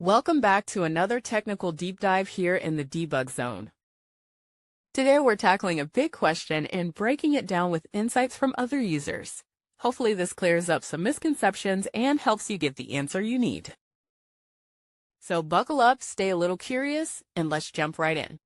Welcome back to another technical deep dive here in the debug zone. Today we're tackling a big question and breaking it down with insights from other users. Hopefully this clears up some misconceptions and helps you get the answer you need. So buckle up, stay a little curious, and let's jump right in.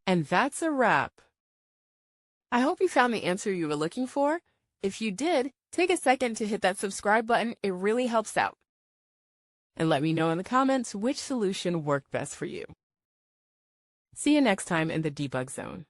And that's a wrap. I hope you found the answer you were looking for. If you did, take a second to hit that subscribe button. It really helps out. And let me know in the comments which solution worked best for you. See you next time in the debug zone.